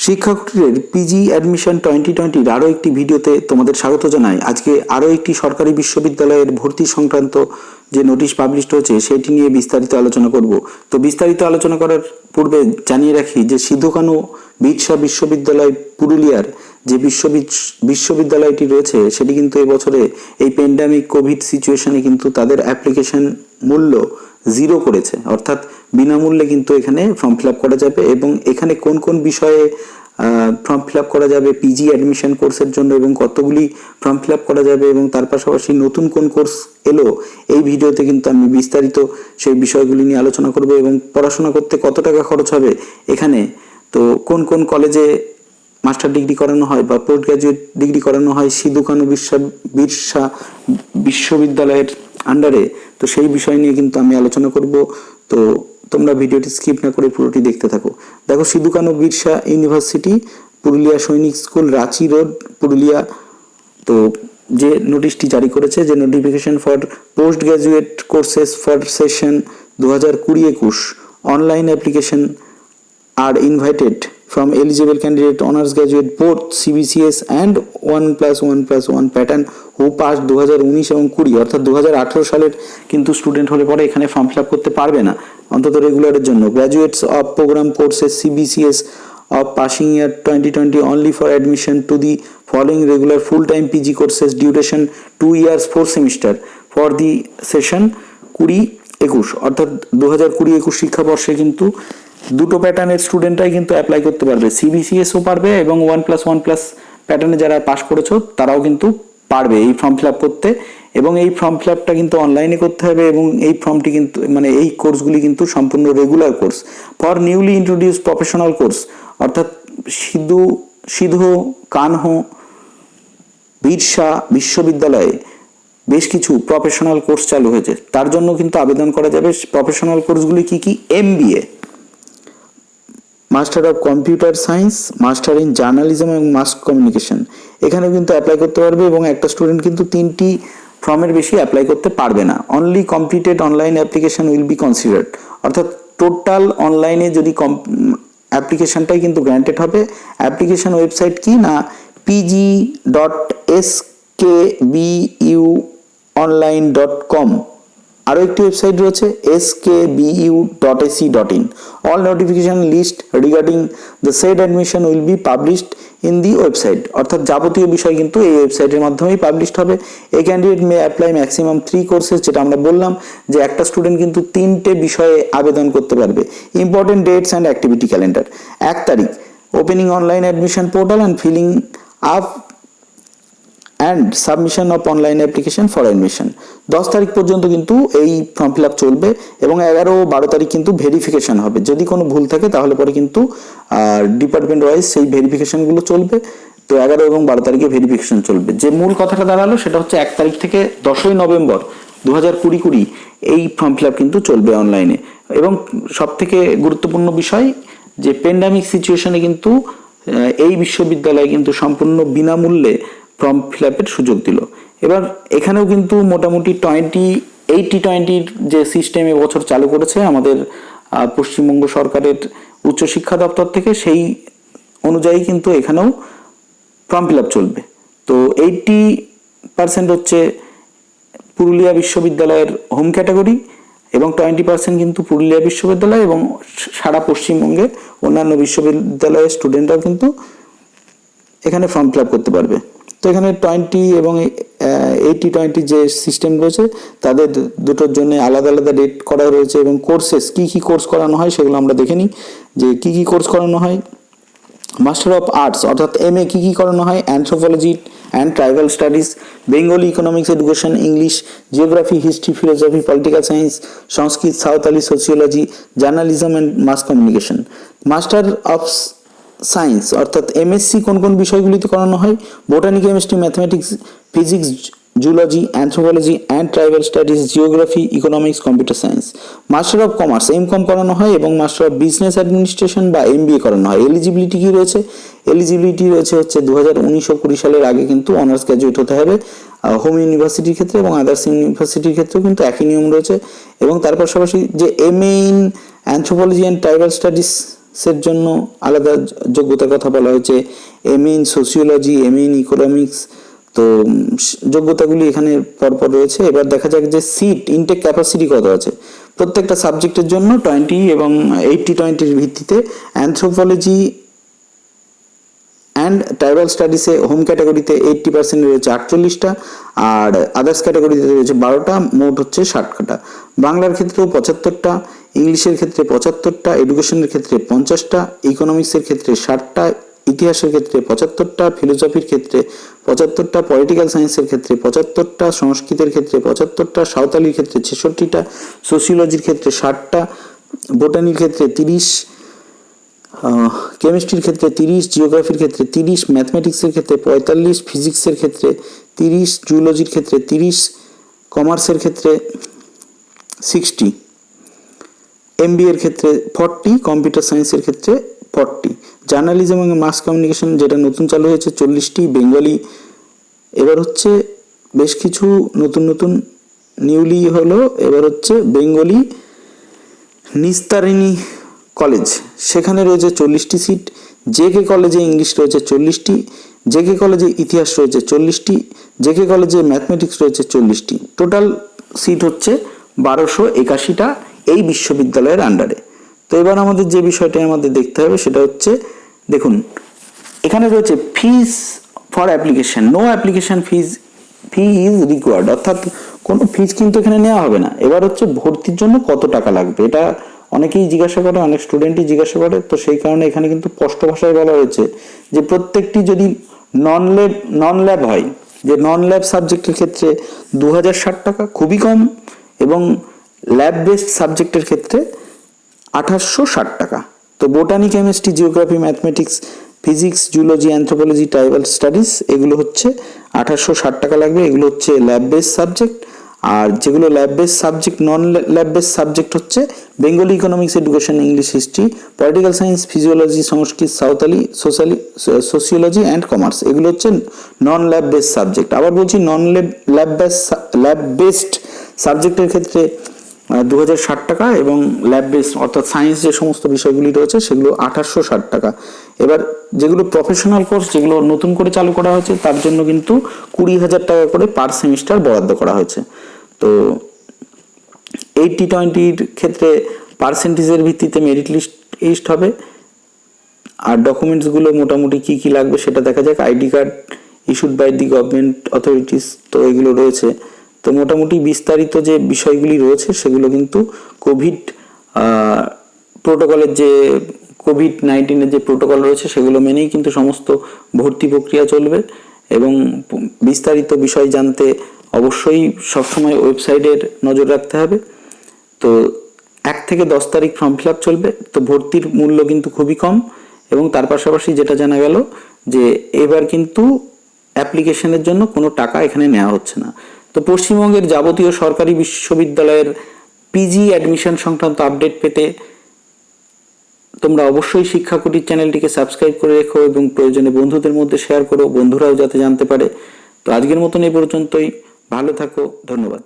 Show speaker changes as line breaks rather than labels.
শিক্ষাকর্মীদের PG admission 2020 আরও একটি ভিডিওতে তোমাদের স্বাগত জানাই। আজকে আরও একটি সরকারি বিশ্ববিদ্যালয়ের ভর্তি সংক্রান্ত যে নোটিশ পাবলিশড হয়েছে সেটি নিয়ে বিস্তারিত আলোচনা করব। তো বিস্তারিত আলোচনা করার পূর্বে জানিয়ে রাখি যে সিধু কানু বিরসা বিশ্ববিদ্যালয় পুরুলিয়ার যে বিশ্ববিদ্যালয়টি রয়েছে সেটি কিন্তু এবছরে এই প্যান্ডামিক কোভিড সিচুয়েশনে কিন্তু তাদের অ্যাপ্লিকেশন মূল্য 0 করেছে, অর্থাৎ বিনামূল্যে কিন্তু এখানে ফর্ম ফিল আপ করা যাবে। এবং এখানে কোন কোন বিষয়ে ফর্ম ফিল আপ করা যাবে পিজি অ্যাডমিশন কোর্সের জন্য এবং কতগুলি ফর্ম ফিল আপ করা যাবে এবং তার পাশাপাশি নতুন কোন কোর্স এলো, এই ভিডিওতে কিন্তু আমি বিস্তারিত সেই বিষয়গুলি নিয়ে আলোচনা করব। এবং পড়াশোনা করতে কত টাকা খরচ হবে এখানে, তো কোন কোন কলেজে মাস্টার ডিগ্রি করানো হয় বা পোস্ট গ্রাজুয়েট ডিগ্রি করানো হয় সিধু কানু বিরসা বিশ্ববিদ্যালয়ের আন্ডারে, তো সেই বিষয় নিয়ে কিন্তু আমি আলোচনা করব। তো তোমরা ভিডিওটি স্কিপ না করে পুরোটি দেখতে থাকো। দেখো, সিধু কানু বিরসা ইউনিভার্সিটি, পুরুলিয়া সৈনিক স্কুল, রাঁচি রোড, পুরুলিয়া, তো যে নোটিশটি জারি করেছে, যে notification for post graduate courses for session 2020-21 online application are invited from eligible candidate honors graduate both CBCS and 1+1+1 pattern who passed 2019 এবং 20 অর্থাৎ 2018 সালের কিন্তু স্টুডেন্ট হলে পরে এখানে ফর্ম ফিল আপ করতে পারবে না, অন্তত রেগুলারের জন্য। Graduates of program courses CBCS of passing year 2020 only for admission to the following regular full-time PG courses duration 2 years 4 semester for the session 20-21 অর্থাৎ 2020-21 শিক্ষাবর্ষে কিন্তু দুটো প্যাটার্নের স্টুডেন্টরাই কিন্তু অ্যাপ্লাই করতে পারবে, সিবিসিএসও পারবে এবং 1+1+ প্যাটার্নে যারা পাস করেছো তারাও কিন্তু পারবে এই ফর্ম ফিল আপ করতে। এবং এই ফর্ম ফিল আপটা কিন্তু অনলাইনে করতে হবে এবং এই ফর্মটি কিন্তু এই কোর্সগুলি কিন্তু সম্পূর্ণ regular course for newly introduce professional course, অর্থাৎ সিধু কানহু বিরসা বিশ্ববিদ্যালয়ে বেশ কিছু প্রফেশনাল কোর্স চালু হয়েছে, তার জন্য কিন্তু আবেদন করা যাবে। প্রফেশনাল কোর্সগুলি কি MBA, master of computer science, master in journalism এবং মাস কমিউনিকেশন, এখানেও কিন্তু অ্যাপ্লাই করতে পারবে। এবং একটা স্টুডেন্ট কিন্তু 3টি ফর্মের বেশি অ্যাপ্লাই করতে পারবে না। Only completed online application will be considered, অর্থাৎ টোটাল অনলাইনে যদি অ্যাপ্লিকেশনটাই কিন্তু গ্র্যান্টেড হবে। অ্যাপ্লিকেশন ওয়েবসাইট কি না pg.skbuonline.com, আরও একটি ওয়েবসাইট রয়েছে skbu.ac.in। All notification list regarding the said admission will be published in the website, অর্থাৎ যাবতীয় বিষয় কিন্তু এই ওয়েবসাইটের মাধ্যমেই পাবলিশড হবে। এই candidate may apply maximum 3 courses, যেটা আমরা বললাম যে একটা স্টুডেন্ট কিন্তু 3টে বিষয়ে আবেদন করতে পারবে। Important dates and activity calendar: 1 তারিখ opening online admission portal and filling up and submission of online application for admission. 10 তারিখ পর্যন্ত কিন্তু এই ফর্ম ফিল আপ চলবে এবং 11 ও 12 তারিখ কিন্তু ভেরিফিকেশন হবে। যদি কোনো ভুল থাকে তাহলে পরে কিন্তু ডিপার্টমেন্ট ওয়াইজ সেই ভেরিফিকেশনগুলো চলবে। তো 11 এবং 12 তারিখে ভেরিফিকেশন চলবে। যে মূল কথাটা দাঁড়ালো সেটা হচ্ছে 1 তারিখ থেকে 10ই নভেম্বর 2020 এই ফর্ম ফিল আপ কিন্তু চলবে অনলাইনে। এবং সব থেকে গুরুত্বপূর্ণ বিষয় যে প্যান্ডামিক সিচুয়েশনে কিন্তু এই বিশ্ববিদ্যালয় কিন্তু সম্পূর্ণ বিনামূল্যে ফর্ম ফিল আপের সুযোগ দিল। এবার এখানেও কিন্তু মোটামুটি 80-20 যে সিস্টেম এবছর চালু করেছে আমাদের পশ্চিমবঙ্গ সরকারের উচ্চশিক্ষা দপ্তর থেকে, সেই অনুযায়ী কিন্তু এখানেও ফর্ম ফিল আপ চলবে। তো 80% হচ্ছে পুরুলিয়া বিশ্ববিদ্যালয়ের হোম ক্যাটাগরি এবং 20% কিন্তু পুরুলিয়া বিশ্ববিদ্যালয় এবং সারা পশ্চিমবঙ্গের অন্যান্য বিশ্ববিদ্যালয়ের স্টুডেন্টরাও কিন্তু এখানে ফর্ম ফিল আপ করতে পারবে। তো এখানে 20 এবং 80-20 যে সিস্টেম রয়েছে তাদের দুটোর জন্য আলাদা আলাদা ডেট করা রয়েছে। এবং কোর্সেস কি কোর্স করানো হয় সেগুলো আমরা দেখে নিই যে কি কোর্স করানো হয়। মাস্টার অফ আর্টস অর্থাৎ MA কি করানো হয়: anthropology and tribal studies, Bengali economics education, English, geography, history, philosophy, political science, Sanskrit, Santali, sociology, journalism and mass communication. Master of science অর্থাৎ MSc কোন বিষয়গুলিতে করানো হয়: botany, chemistry, mathematics, physics, zoology, anthropology and tribal studies, geography, economics, computer science. Master of commerce MCom করানো হয় এবং master of business administration বা MBA করানো হয়। এলিজিবিলিটি কি রয়েছে? এলিজিবিলিটি রয়েছে হচ্ছে 2019-20 সালের আগে কিন্তু অনার্স গ্র্যাজুয়েট হতে হবে হোম ইউনিভার্সিটির ক্ষেত্রে, এবং আদার্স ইউনিভার্সিটির ক্ষেত্রেও কিন্তু একই নিয়ম রয়েছে। এবং তার পাশাপাশি যে MA in anthropology and tribal studies ইকোনমিক্সের জন্য আলাদা যোগ্যতার কথা বলা হয়েছে, MA in sociology, MA in economics. তো যোগ্যতাগুলি এখানে পরপর রয়েছে। এবার দেখা যাক যে সিট ইনটেক ক্যাপাসিটি কত আছে। প্রত্যেকটা সাবজেক্টের জন্য 20 এবং 80-20 ভিত্তিতে অ্যানথ্রোপোলজি অ্যান্ড ট্রাইবাল স্টাডিসে হোম ক্যাটাগরিতে 80% রয়েছে 48টা, আর আদার্স ক্যাটাগরিতে রয়েছে 12টা, মোট হচ্ছে 60টা। বাংলার ক্ষেত্রেও 75টা, ইংলিশের ক্ষেত্রে 75টা, এডুকেশনের ক্ষেত্রে 50টা, ইকোনমিক্সের ক্ষেত্রে 60টা, ইতিহাসের ক্ষেত্রে 75টা, ফিলোসফির ক্ষেত্রে 75টা, পলিটিক্যাল সায়েন্সের ক্ষেত্রে 75টা, সংস্কৃতের ক্ষেত্রে 75টা, সাঁওতালির ক্ষেত্রে 66টা, সোসিওলজির ক্ষেত্রে 60টা, বোটানির ক্ষেত্রে 30, কেমিস্ট্রির ক্ষেত্রে 30, জিওগ্রাফির ক্ষেত্রে 30, ম্যাথমেটিক্সের ক্ষেত্রে 45, ফিজিক্সের ক্ষেত্রে 30, জুলজির ক্ষেত্রে 30, কমার্সের ক্ষেত্রে 60, এমবিএ এর ক্ষেত্রে 40, কম্পিউটার সায়েন্সের ক্ষেত্রে 40, জার্নালিজম এবং মাস কমিউনিকেশন যেটা নতুন চালু হয়েছে 40টি, বেঙ্গলি এবার হচ্ছে বেশ কিছু নতুন নিউলি হলো, এবার হচ্ছে বেঙ্গলি নিস্তারিণী কলেজ, সেখানে রয়েছে 40টি সিট, জেকে কলেজে ইংলিশ রয়েছে 40টি, জেকে কলেজে ইতিহাস রয়েছে 40টি, জেকে কলেজে ম্যাথমেটিক্স রয়েছে 40টি। টোটাল সিট হচ্ছে 1281টা এই বিশ্ববিদ্যালয়ের আন্ডারে। তো এবার আমাদের যে বিষয়টা আমাদের দেখতে হবে সেটা হচ্ছে, দেখুন এখানে রয়েছে fees for application, no application fee is required, অর্থাৎ কোনো ফিস কিন্তু এখানে নেওয়া হবে না। এবার হচ্ছে ভর্তির জন্য কত টাকা লাগবে, এটা অনেকেই জিজ্ঞাসা করে, অনেক স্টুডেন্টই জিজ্ঞাসা করে। তো সেই কারণে এখানে কিন্তু স্পষ্ট ভাষায় বলা হয়েছে যে প্রত্যেকটি যদি নন ল্যাব হয়, যে নন ল্যাব সাবজেক্টের ক্ষেত্রে 2060 টাকা, খুবই কম, এবং ল্যাব বেসড সাবজেক্টের ক্ষেত্রে 2860 টাকা। তো botany, chemistry, geography, mathematics, physics, zoology, anthropology, tribal studies এগুলো হচ্ছে 2860 টাকা লাগবে। এগুলো হচ্ছে ল্যাব বেসড সাবজেক্ট। আর যেগুলো lab based subject, non lab based subject হচ্ছে Bengali, economics, education, English, history, political science, physiology, Sanskrit, Santali, sociology and commerce, এগুলো হচ্ছে নন ল্যাব বেসড সাবজেক্ট। আবার বলছি নন ল্যাব বেসড সাবজেক্টের ক্ষেত্রে 2060 টাকা, এবং ল্যাব বেস অর্থাৎ সায়েন্স যে সমস্ত বিষয়গুলি রয়েছে সেগুলো 2860 টাকা। এবার যেগুলো প্রফেশনাল কোর্স, যেগুলো নতুন করে চালু করা হয়েছে, তার জন্য কিন্তু 20,000 টাকা করে পার সেমিস্টার বরাদ্দ করা হয়েছে। তো 80-20 ক্ষেত্রে পার্সেন্টেজের ভিত্তিতে মেরিট লিস্ট হবে। আর ডকুমেন্টসগুলো মোটামুটি কি কি লাগবে সেটা দেখা যাক। ID card issued by the government authorities, তো এগুলো রয়েছে। তো মোটামুটি বিস্তারিত যে বিষয়গুলি রয়েছে সেগুলো কিন্তু কোভিড প্রোটোকলের, যে কোভিড-19 যে প্রোটোকল রয়েছে সেগুলো মেনেই কিন্তু সমস্ত ভর্তি প্রক্রিয়া চলবে। এবং বিস্তারিত বিষয় জানতে অবশ্যই সবসময় ওয়েবসাইটের নজর রাখতে হবে। তো 1 থেকে 10 তারিখ ফর্ম ফিল আপ চলবে। তো ভর্তির মূল্য কিন্তু খুবই কম, এবং তার পাশাপাশি যেটা জানা গেল যে এবার কিন্তু অ্যাপ্লিকেশনের জন্য কোনো টাকা এখানে নেওয়া হচ্ছে না। তো পশ্চিমবঙ্গের যাবতীয় সরকারি বিশ্ববিদ্যালয়ের পিজি অ্যাডমিশন সংক্রান্ত আপডেট পেতে তোমরা অবশ্যই শিক্ষাকুটির চ্যানেলটিকে সাবস্ক্রাইব করে রেখো, এবং প্রয়োজনে বন্ধুদের মধ্যে শেয়ার করো, বন্ধুরাও যাতে জানতে পারে। তো আজকের মতন এই পর্যন্তই, ভালো থাকো, ধন্যবাদ।